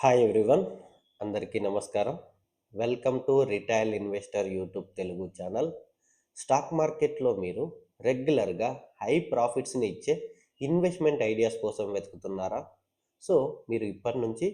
Hi everyone, అందరికీ నమస్కారం. Welcome to retail investor YouTube Telugu channel. Stock మార్కెట్లో మీరు రెగ్యులర్గా హై ప్రాఫిట్స్ని ఇచ్చే ఇన్వెస్ట్మెంట్ ఐడియాస్ కోసం వెతుకుతున్నారా? సో మీరు ఇప్పటి నుంచి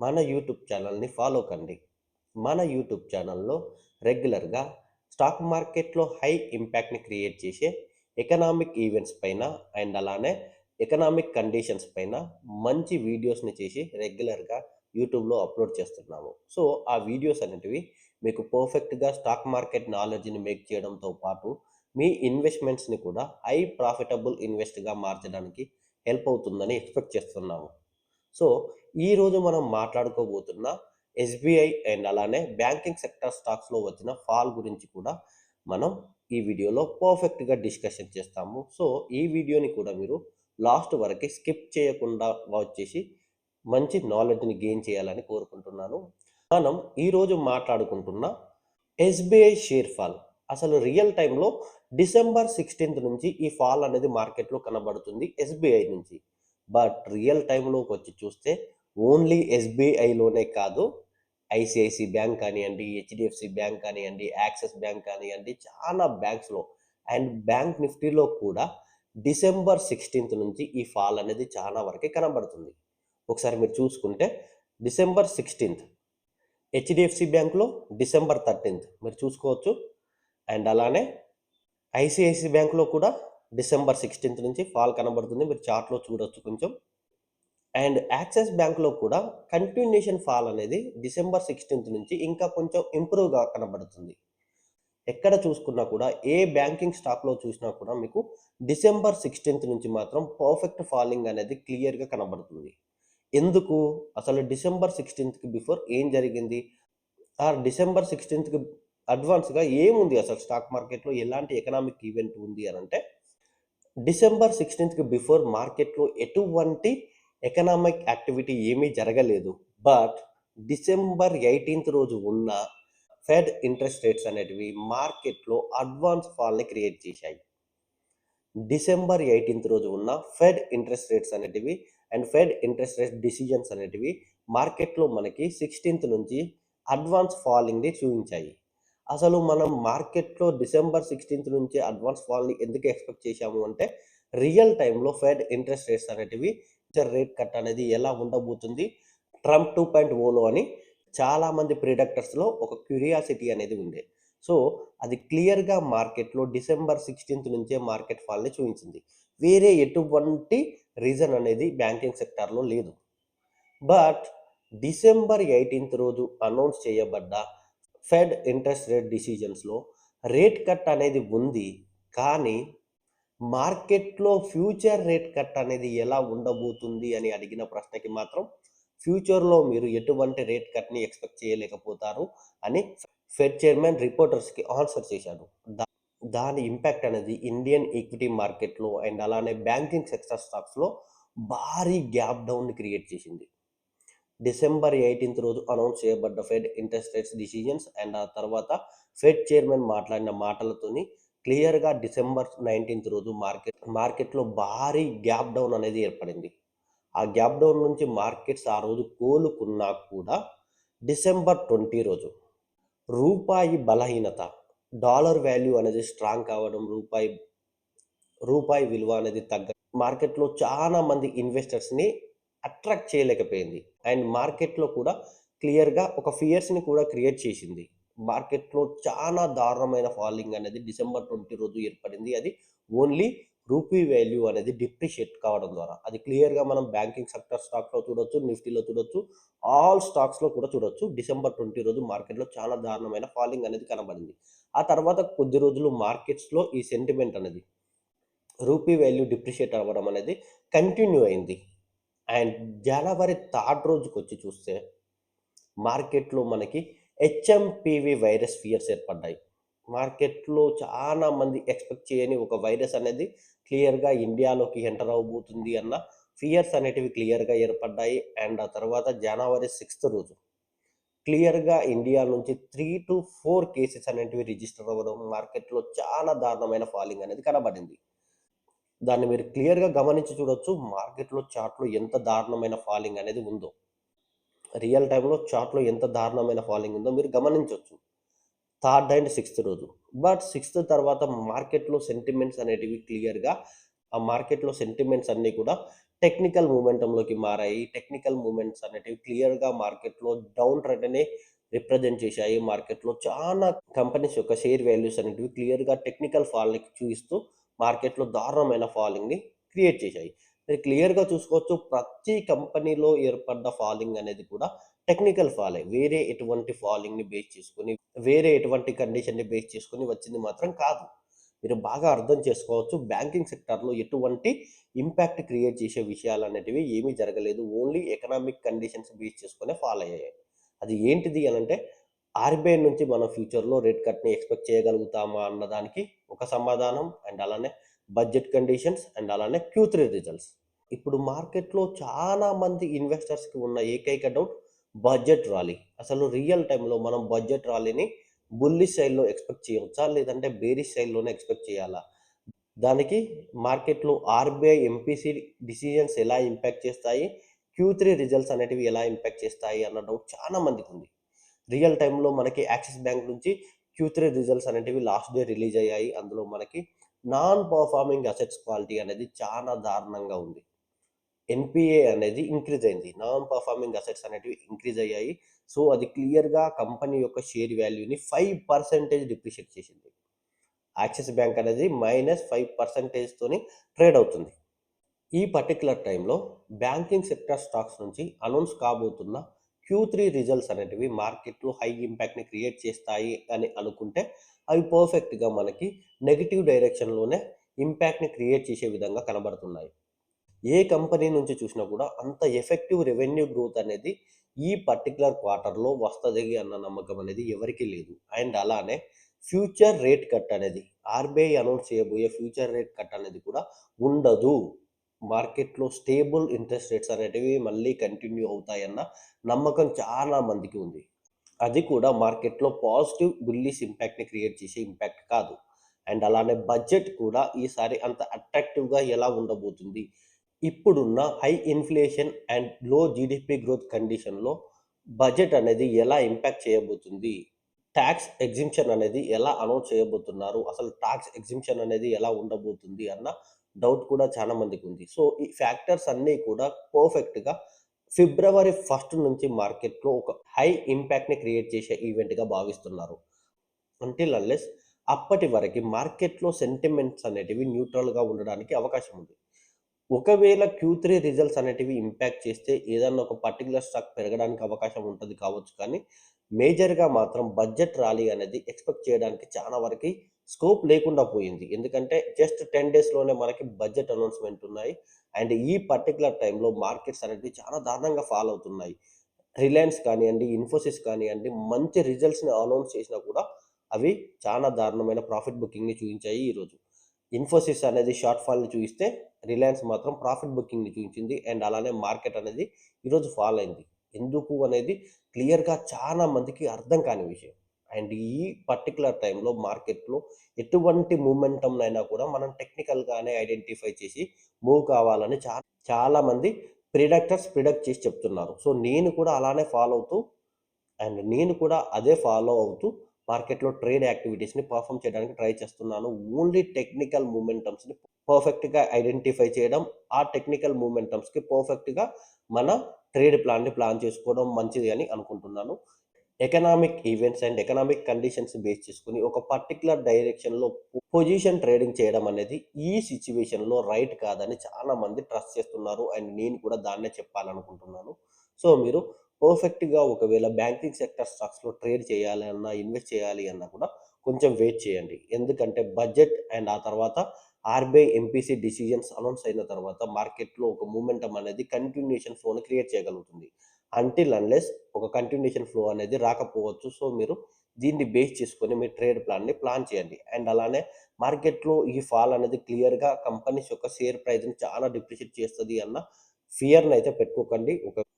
మన యూట్యూబ్ ఛానల్ని ఫాలో కండి. మన యూట్యూబ్ ఛానల్లో రెగ్యులర్గా స్టాక్ మార్కెట్లో హై ఇంపాక్ట్ని క్రియేట్ చేసే ఎకనామిక్ ఈవెంట్స్ పైన అండ్ అలానే ఎకనామిక్ కండిషన్స్ పైన మంచి వీడియోస్ని చేసి రెగ్యులర్గా యూట్యూబ్లో అప్లోడ్ చేస్తున్నాము. సో ఆ వీడియోస్ అనేటివి మీకు పర్ఫెక్ట్గా స్టాక్ మార్కెట్ నాలెడ్జ్ని మేక్ చేయడంతో పాటు మీ ఇన్వెస్ట్మెంట్స్ని కూడా హై ప్రాఫిటబుల్ ఇన్వెస్ట్గా మార్చడానికి హెల్ప్ అవుతుందని ఎక్స్పెక్ట్ చేస్తున్నాము. సో ఈరోజు మనం మాట్లాడుకోబోతున్న ఎస్బీఐ అండ్ అలానే బ్యాంకింగ్ సెక్టర్ స్టాక్స్లో వచ్చిన ఫాల్ గురించి కూడా మనం ఈ వీడియోలో పర్ఫెక్ట్గా డిస్కషన్ చేస్తాము. సో ఈ వీడియోని కూడా మీరు లాస్ట్ వరకు స్కిప్ చేయకుండా వాచ్ చేసి మంచి నాలెడ్జ్ని గెయిన్ చేయాలని కోరుకుంటున్నాను. మనం ఈరోజు మాట్లాడుకుంటున్న ఎస్బీఐ షేర్ ఫాల్. అసలు రియల్ టైంలో డిసెంబర్ 16th నుంచి ఈ ఫాల్ అనేది మార్కెట్లో కనబడుతుంది ఎస్బీఐ నుంచి. బట్ రియల్ టైంలోకి వచ్చి చూస్తే ఓన్లీ ఎస్బీఐలోనే కాదు, ఐసిఐసి బ్యాంక్ కానివ్వండి, హెచ్డిఎఫ్సి బ్యాంక్ కానివ్వండి, యాక్సిస్ బ్యాంక్ కానివ్వండి, చాలా బ్యాంక్స్లో అండ్ బ్యాంక్ నిఫ్టీలో కూడా డిసెంబర్ 16th నుంచి ఈ ఫాల్ అనేది చాలా వరకే కనబడుతుంది. ఒకసారి మీరు చూసుకుంటే డిసెంబర్ 16th హెచ్డిఎఫ్సి బ్యాంక్లో, డిసెంబర్ 13th మీరు చూసుకోవచ్చు. అండ్ అలానే ఐసిఐసి బ్యాంక్లో కూడా డిసెంబర్ 16th నుంచి ఫాల్ కనబడుతుంది, మీరు చార్ట్లో చూడొచ్చు కొంచెం. అండ్ యాక్సిస్ బ్యాంక్లో కూడా కంటిన్యూషన్ ఫాల్ అనేది డిసెంబర్ 16th నుంచి ఇంకా కొంచెం ఇంప్రూవ్గా కనబడుతుంది. ఎక్కడ చూసుకున్నా కూడా ఏ బ్యాంకింగ్ స్టాక్లో చూసినా కూడా మీకు డిసెంబర్ 16th నుంచి మాత్రం పర్ఫెక్ట్ ఫాలింగ్ అనేది క్లియర్గా కనబడుతుంది. ఎందుకు? అసలు డిసెంబర్ 16th బిఫోర్ ఏం జరిగింది? డిసెంబర్ 16th అడ్వాన్స్గా ఏముంది? అసలు స్టాక్ మార్కెట్లో ఎలాంటి ఎకనామిక్ ఈవెంట్ ఉంది అని అంటే, డిసెంబర్ 16th బిఫోర్ మార్కెట్లో ఎటువంటి ఎకనామిక్ యాక్టివిటీ ఏమీ జరగలేదు. బట్ డిసెంబర్ 18th రోజు ఉన్న ఫెడ్ ఇంట్రెస్ట్ రేట్స్ అనేటివి మార్కెట్లో అడ్వాన్స్ ఫాల్ని క్రియేట్ చేశాయి. డిసెంబర్ 18th రోజు ఉన్న ఫెడ్ ఇంట్రెస్ట్ రేట్స్ అనేటివి and fed interest rate decisions అనేటివి మార్కెట్లో మనకి 16th నుంచి అడ్వాన్స్ ఫాలింగ్ని చూపించాయి. అసలు మనం మార్కెట్లో డిసెంబర్ 16th నుంచి అడ్వాన్స్ ఫాల్ని ఎందుకు ఎక్స్పెక్ట్ చేశాము అంటే, రియల్ టైంలో ఫెడ్ ఇంట్రెస్ట్ రేట్స్ అనేటివి రేట్ కట్ అనేది ఎలా ఉండబోతుంది ట్రంప్ 2.0లో అని చాలామంది ప్రిడిక్టర్స్లో ఒక క్యూరియాసిటీ అనేది ఉంది. సో అది క్లియర్గా మార్కెట్లో డిసెంబర్ 16th నుంచే మార్కెట్ ఫాల్ని చూపించింది. వేరే ఎటువంటి రీజన్ అనేది బ్యాంకింగ్ సెక్టార్లో లేదు. బట్ డిసెంబర్ 18th రోజు అనౌన్స్ చేయబడ్డ ఫెడ్ ఇంట్రెస్ట్ రేట్ డిసిజన్స్లో రేట్ కట్ అనేది ఉంది. కానీ మార్కెట్లో ఫ్యూచర్ రేట్ కట్ అనేది ఎలా ఉండబోతుంది అని అడిగిన ప్రశ్నకి మాత్రం ఫ్యూచర్లో మీరు ఎటువంటి రేట్ కట్ని ఎక్స్పెక్ట్ చేయలేకపోతారు అని ఫెడ్ చైర్మన్ రిపోర్టర్స్కి ఆన్సర్ చేశాడు. దాని ఇంపాక్ట్ అనేది ఇండియన్ ఈక్విటీ మార్కెట్లో అండ్ అలానే బ్యాంకింగ్ సెక్టర్ స్టాక్స్లో భారీ గ్యాప్ డౌన్ క్రియేట్ చేసింది. డిసెంబర్ 18th రోజు అనౌన్స్ చేయబడ్డ Fed interest rates decisions and ఆ తర్వాత ఫెడ్ చైర్మన్ మాట్లాడిన మాటలతోని క్లియర్గా డిసెంబర్ 19th రోజు మార్కెట్లో భారీ గ్యాప్ డౌన్ అనేది ఏర్పడింది. ఆ గ్యాప్ డౌన్ నుంచి మార్కెట్స్ ఆ రోజు కోలుకున్నా కూడా డిసెంబర్ 20 రోజు రూపాయి బలహీనత, డాలర్ వాల్యూ అనేది స్ట్రాంగ్ కావడం, రూపాయి విలువ అనేది మార్కెట్లో చాలా మంది ఇన్వెస్టర్స్ని అట్రాక్ట్ చేయలేకపోయింది. అండ్ మార్కెట్లో కూడా క్లియర్గా ఒక ఫియర్స్ని కూడా క్రియేట్ చేసింది. మార్కెట్లో చాలా దారుణమైన ఫాలింగ్ అనేది డిసెంబర్ 20 రోజు ఏర్పడింది. అది ఓన్లీ రూపీ వాల్యూ అనేది డిప్రిషియేట్ కావడం ద్వారా. అది క్లియర్గా మనం బ్యాంకింగ్ సెక్టర్ స్టాక్లో చూడొచ్చు, నిఫ్టీలో చూడొచ్చు, ఆల్ స్టాక్స్లో కూడా చూడొచ్చు. డిసెంబర్ 20 రోజు మార్కెట్లో చాలా దారుణమైన ఫాలింగ్ అనేది కనబడింది. ఆ తర్వాత కొద్ది రోజులు మార్కెట్స్లో ఈ సెంటిమెంట్ అనేది రూపీ వాల్యూ డిప్రిషియేట్ అవ్వడం అనేది కంటిన్యూ అయింది. అండ్ జనవరి 3rd రోజుకి వచ్చి చూస్తే మార్కెట్లో మనకి హెచ్ఎంపివి వైరస్ ఫియర్స్ ఏర్పడ్డాయి. మార్కెట్లో చాలా మంది ఎక్స్పెక్ట్ చేయని ఒక వైరస్ అనేది క్లియర్గా ఇండియాలోకి ఎంటర్ అవబోతుంది అన్న ఫియర్స్ అనేటివి క్లియర్గా ఏర్పడ్డాయి. అండ్ ఆ తర్వాత జనవరి 6th రోజు క్లియర్గా ఇండియా నుంచి 3 to 4 కేసెస్ అనేటివి రిజిస్టర్ అవ్వడం, మార్కెట్లో చాలా దారుణమైన ఫాలింగ్ అనేది కనబడింది. దాన్ని మీరు క్లియర్గా గమనించి చూడొచ్చు మార్కెట్లో చార్ట్లో ఎంత దారుణమైన ఫాలింగ్ అనేది ఉందో. రియల్ టైమ్‌లో చార్ట్‌లో ఎంత దారుణమైన ఫాలింగ్ ఉందో మీరు గమనించొచ్చు. థర్డ్ అండ్ సిక్స్త్ రోజు. బట్ సిక్స్త్ తర్వాత మార్కెట్‌లో సెంటిమెంట్స్ అనేటివి క్లియర్‌గా ఆ మార్కెట్‌లో సెంటిమెంట్స్ అన్నీ కూడా టెక్నికల్ మొమెంటంలోకి మారాయి. టెక్నికల్ మూవ్‌మెంట్స్ అనేటివి క్లియర్‌గా మార్కెట్‌లో డౌన్ ట్రెండ్‌ని రిప్రజెంట్ చేశాయి. మార్కెట్‌లో చాలా కంపెనీస్ యొక్క షేర్ వాల్యూస్ అనేటివి క్లియర్‌గా టెక్నికల్ ఫాల్‌ని చూయిస్తూ మార్కెట్‌లో దారుణమైన ఫాలింగ్‌ని క్రియేట్ చేశాయి. మీరు క్లియర్‌గా చూసుకోవచ్చు ప్రతి కంపెనీలో ఏర్పడ్డ ఫాలింగ్ అనేది కూడా టెక్నికల్ ఫాలే. వేరే ఎటువంటి ఫాలింగ్‌ని బేస్ చేసుకొని, వేరే ఎటువంటి కండిషన్‌ని బేస్ చేసుకొని వచ్చింది మాత్రం కాదు. మీరు బాగా అర్థం చేసుకోవచ్చు. బ్యాంకింగ్ సెక్టార్‌లో ఎటువంటి ఇంపాక్ట్ క్రియేట్ చేసే విషయాలనేటివి ఏమీ జరగలేదు. ఓన్లీ ఎకనామిక్ కండిషన్స్ బేస్ చేసుకునే ఫాల్ అయ్యాయి. అది ఏంటిది అనంటే ఆర్‌బీఐ నుంచి మనం ఫ్యూచర్‌లో రేట్ కట్‌ని ఎక్స్‌పెక్ట్ చేయగలుగుతామా అన్నదానికి ఒక సమాధానం. అండ్ అలానే బడ్జెట్ కండిషన్స్ అండ్ అలానే Q3 రిజల్ట్స్. ఇప్పుడు మార్కెట్‌లో చాలా మంది ఇన్వెస్టర్స్‌కి ఉన్న ఏకైక డౌట్ బడ్జెట్ ర్యాలీ. అసలు రియల్ టైమ్‌లో మనం బడ్జెట్ ర్యాలీని బుల్లిష్ సైడ్‌లో ఎక్స్‌పెక్ట్ చేయవచ్చా? లేదంటే బేరిష్ సైడ్‌లోనే ఎక్స్‌పెక్ట్ చేయాలా? దానికి మార్కెట్‌లో ఆర్‌బీఐ, ఎంపీసీ డిసిజన్స్ ఎలా ఇంపాక్ట్ చేస్తాయి? Q3 రిజల్ట్స్ అనేటివి ఎలా ఇంపాక్ట్ చేస్తాయి అన్న డౌట్ చాలా మందికుంది. రియల్ టైమ్‌లో మనకి యాక్సిస్ బ్యాంక్ నుంచి Q3 రిజల్ట్స్ అనేటివి లాస్ట్ డే రిలీజ్ అయ్యాయి. అందులో మనకి నాన్ పర్ఫార్మింగ్ అసెట్స్ క్వాలిటీ అనేది చాలా దారుణంగా ఉంది. ఎన్‌పీఏ అనేది ఇంక్రీజ్ అయింది. నాన్ పర్ఫార్మింగ్ అసెట్స్ అనేటివి ఇంక్రీజ్ అయ్యాయి. సో, అది క్లియర్‌గా కంపెనీ యొక్క షేర్ వాల్యూని 5% డిప్రిషియేట్ చేసింది. యాక్సిస్ బ్యాంక్ అనేది -5% తోని ట్రేడ్ అవుతుంది. ఈ పర్టిక్యులర్ టైంలో బ్యాంకింగ్ సెక్టర్ స్టాక్స్ నుంచి అనౌన్స్ కాబోతున్న Q3 రిజల్ట్స్ అనేటివి మార్కెట్‌లో హై ఇంపాక్ట్‌ని క్రియేట్ చేస్తాయి అని అనుకుంటే, అవి పర్ఫెక్ట్‌గా మనకి నెగెటివ్ డైరెక్షన్‌లోనే ఇంపాక్ట్‌ని క్రియేట్ చేసే విధంగా కనబడుతున్నాయి. ఏ కంపెనీ నుంచి చూసినా కూడా అంత ఎఫెక్టివ్ రెవెన్యూ గ్రోత్ అనేది ఈ పర్టిక్యులర్ క్వార్టర్‌లో వస్తది అన్న నమ్మకం అనేది ఎవరికీ లేదు. అండ్ అలానే ఫ్యూచర్ రేట్ కట్ అనేది ఆర్‌బీఐ అనౌన్స్ చేయబోయే ఫ్యూచర్ రేట్ కట్ అనేది కూడా ఉండదు. మార్కెట్‌లో స్టేబుల్ ఇంట్రెస్ట్ రేట్స్ అనేటివి మళ్ళీ కంటిన్యూ అవుతాయన్న నమ్మకం చాలా మందికి ఉంది. అది కూడా మార్కెట్‌లో పాజిటివ్ బుల్లిష్ ఇంపాక్ట్‌ని క్రియేట్ చేసే ఇంపాక్ట్ కాదు. అండ్ అలానే బడ్జెట్ కూడా ఈసారి అంత అట్రాక్టివ్‌గా ఎలా ఉండబోతుంది? ఇప్పుడున్న హై ఇన్‌ఫ్లేషన్ అండ్ లో జీడీపీ గ్రోత్ కండిషన్‌లో బడ్జెట్ అనేది ఎలా ఇంపాక్ట్ చేయబోతుంది? టాక్స్ ఎగ్జంప్షన్ అనేది ఎలా అనౌన్స్ చేయబోతున్నారు? అసలు టాక్స్ ఎగ్జంప్షన్ అనేది ఎలా ఉండబోతుంది అన్న డౌట్ కూడా చాలా మందికుంది. సో, ఈ ఫ్యాక్టర్స్ అన్నీ కూడా పర్ఫెక్ట్‌గా ఫిబ్రవరి 1 నుంచి మార్కెట్‌లో ఒక హై ఇంపాక్ట్‌ని క్రియేట్ చేసే ఈవెంట్‌గా భావిస్తున్నారు. అంటిల్ అన్లెస్ అప్పటి వరకి మార్కెట్‌లో సెంటిమెంట్స్ అనేటివి న్యూట్రల్‌గా ఉండడానికి అవకాశం ఉంది. ఒకవేళ Q3 రిజల్ట్స్ అనేటివి ఇంపాక్ట్ చేస్తే ఏదన్నా ఒక పర్టిక్యులర్ స్టాక్ పెరగడానికి అవకాశం ఉంటది కావచ్చు కానీ, మేజర్‌గా మాత్రం బడ్జెట్ ర్యాలీ అనేది ఎక్స్‌పెక్ట్ చేయడానికి చాలా వరకి స్కోప్ లేకుండా పోయింది. ఎందుకంటే జస్ట్ 10 డేస్‌లోనే మనకి బడ్జెట్ అనౌన్స్‌మెంట్ ఉన్నాయి. అండ్ ఈ పర్టిక్యులర్ టైమ్‌లో మార్కెట్స్ అనేటివి చాలా దారుణంగా ఫాల్ అవుతున్నాయి. రిలయన్స్ కానియండి, ఇన్ఫోసిస్ కానియండి మంచి రిజల్ట్స్‌ని అనౌన్స్ చేసినా కూడా అవి చాలా దారుణమైన ప్రాఫిట్ బుకింగ్‌ని చూయించాయి ఈరోజు. ఇన్ఫోసిస్ అనేది షార్ట్ ఫాల్‌ని చూయిస్తే, రిలయన్స్ మాత్రం ప్రాఫిట్ బుకింగ్‌ని చూయించింది. అండ్ అలానే మార్కెట్ అనేది ఈరోజు ఫాల్ అయింది. ఎందుకు అనేది క్లియర్‌గా చాలా మందికి అర్థం కాని విషయం. అండ్ ఈ పర్టిక్యులర్ టైమ్‌లో మార్కెట్‌లో ఎటువంటి మూవ్‌మెంటంనైనా కూడా మనం టెక్నికల్‌గానే ఐడెంటిఫై చేసి మూవ్ కావాలని చాలా మంది ప్రిడిక్ట్ చేసి చెప్తున్నారు. సో, నేను కూడా అలానే ఫాలో అవుతూ అండ్ నేను కూడా అదే ఫాలో అవుతూ మార్కెట్‌లో ట్రేడ్ యాక్టివిటీస్‌ని పెర్ఫార్మ్ చేయడానికి ట్రై చేస్తున్నాను. ఓన్లీ టెక్నికల్ మొమెంటమ్స్‌ని పర్ఫెక్ట్‌గా ఐడెంటిఫై చేయడం, ఆ టెక్నికల్ మొమెంటమ్స్‌కి పర్ఫెక్ట్‌గా మన ట్రేడ్ ప్లాన్‌ని ప్లాన్ చేసుకోవడం మంచిది అని అనుకుంటున్నాను. Economic events and economic conditions base చేసుకొని ఒక పర్టిక్యులర్ డైరెక్షన్‌లో పొజిషన్ ట్రేడింగ్ చేయడం అనేది ఈ సిట్యుయేషన్‌లో రైట్ కాదని చాలామంది ట్రస్ట్ చేస్తున్నారు. అండ్ నేను కూడా దాన్నే చెప్పాలనుకుంటున్నాను. సో, మీరు పర్ఫెక్ట్‌గా ఒకవేళ బ్యాంకింగ్ సెక్టర్ స్టాక్స్‌లో ట్రేడ్ చేయాలి అన్నా, ఇన్వెస్ట్ చేయాలి అన్నా కూడా కొంచెం వెయిట్ చేయండి. ఎందుకంటే బడ్జెట్ అండ్ ఆ తర్వాత ఆర్‌బీఐ, ఎంపీసీ డిసిజన్స్ అనౌన్స్ అయిన తర్వాత మార్కెట్‌లో ఒక మూవ్‌మెంటమ్ అనేది కంటిన్యూయేషన్ ఫ్లోని క్రియేట్ చేయగలుగుతుంది. అంటిల్ అన్‌లెస్ ఒక కంటిన్యూయేషన్ ఫ్లో అనేది రాకపోవచ్చు. సో, మీరు దీన్ని బేస్ చేసుకొని మీ ట్రేడ్ ప్లాన్‌ని ప్లాన్ చేయండి. అండ్ అలానే మార్కెట్‌లో ఈ ఫాల్ అనేది క్లియర్‌గా కంపెనీస్ యొక్క షేర్ ప్రైస్‌ని చాలా డిప్రిషియేట్ చేస్తది అన్న ఫియర్‌నయితే పెట్టుకోకండి.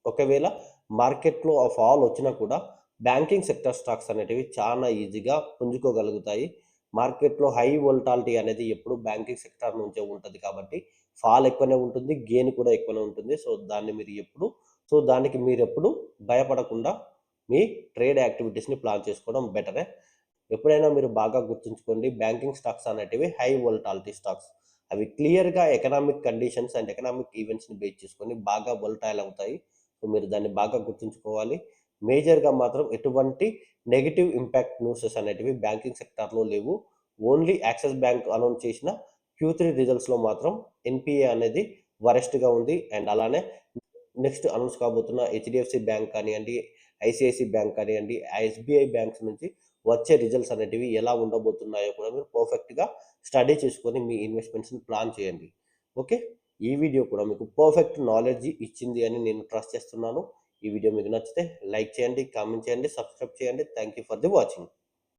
ఒకవేళ మార్కెట్‌లో ఆ ఫాల్ వచ్చినా కూడా బ్యాంకింగ్ సెక్టర్ స్టాక్స్ అనేటివి చాలా ఈజీగా పుంజుకోగలుగుతాయి. మార్కెట్‌లో హై వోలటాలిటీ అనేది ఎప్పుడు బ్యాంకింగ్ సెక్టార్ నుంచే ఉంటది కాబట్టి ఫాల్ ఎక్కువనే ఉంటుంది. గెయిన్ కూడా ఎక్కువనే ఉంటుంది. సో, దాన్ని మీరు ఎప్పుడు సో దానికి మీరెప్పుడు భయపడకుండా మీ ట్రేడ్ యాక్టివిటీస్ని ప్లాన్ చేసుకోవడం బెటరే. ఎప్పుడైనా మీరు బాగా గుర్తుంచుకోండి, బ్యాంకింగ్ స్టాక్స్ అనేటివి హై వోలటాలిటీ స్టాక్స్. అవి క్లియర్గా ఎకనామిక్ కండిషన్స్ అండ్ ఎకనామిక్ ఈవెంట్స్ని బేస్ చేసుకొని బాగా వోలటైల్ అవుతాయి. సో మీరు దాన్ని బాగా గుర్తుంచుకోవాలి. మేజర్గా మాత్రం ఎటువంటి నెగిటివ్ ఇంపాక్ట్ న్యూసెస్ అనేటివి బ్యాంకింగ్ సెక్టార్లో లేవు. ఓన్లీ యాక్సిస్ బ్యాంక్ అనౌన్స్ చేసిన Q3 రిజల్ట్స్లో మాత్రం ఎన్పిఏ అనేది వరెస్ట్గా ఉంది. అండ్ అలానే నెక్స్ట్ అనౌన్స్ కాబోతున్న హెచ్డిఎఫ్సి బ్యాంక్ కానివ్వండి, ఐసిఐసి బ్యాంక్ కానివ్వండి, ఎస్బీఐ బ్యాంక్స్ నుంచి వచ్చే రిజల్ట్స్ అనేటివి ఎలా ఉండబోతున్నాయో కూడా మీరు పర్ఫెక్ట్గా స్టడీ చేసుకొని మీ ఇన్వెస్ట్మెంట్స్ని ప్లాన్ చేయండి. ఓకే, ఈ వీడియో కూడా మీకు పర్ఫెక్ట్ నాలెడ్జ్ ఇచ్చింది అని నేను ట్రస్ట్ చేస్తున్నాను. ఈ వీడియో మీకు నచ్చితే లైక్ చేయండి, కామెంట్ చేయండి, సబ్స్క్రైబ్ చేయండి. Thank you for the watching.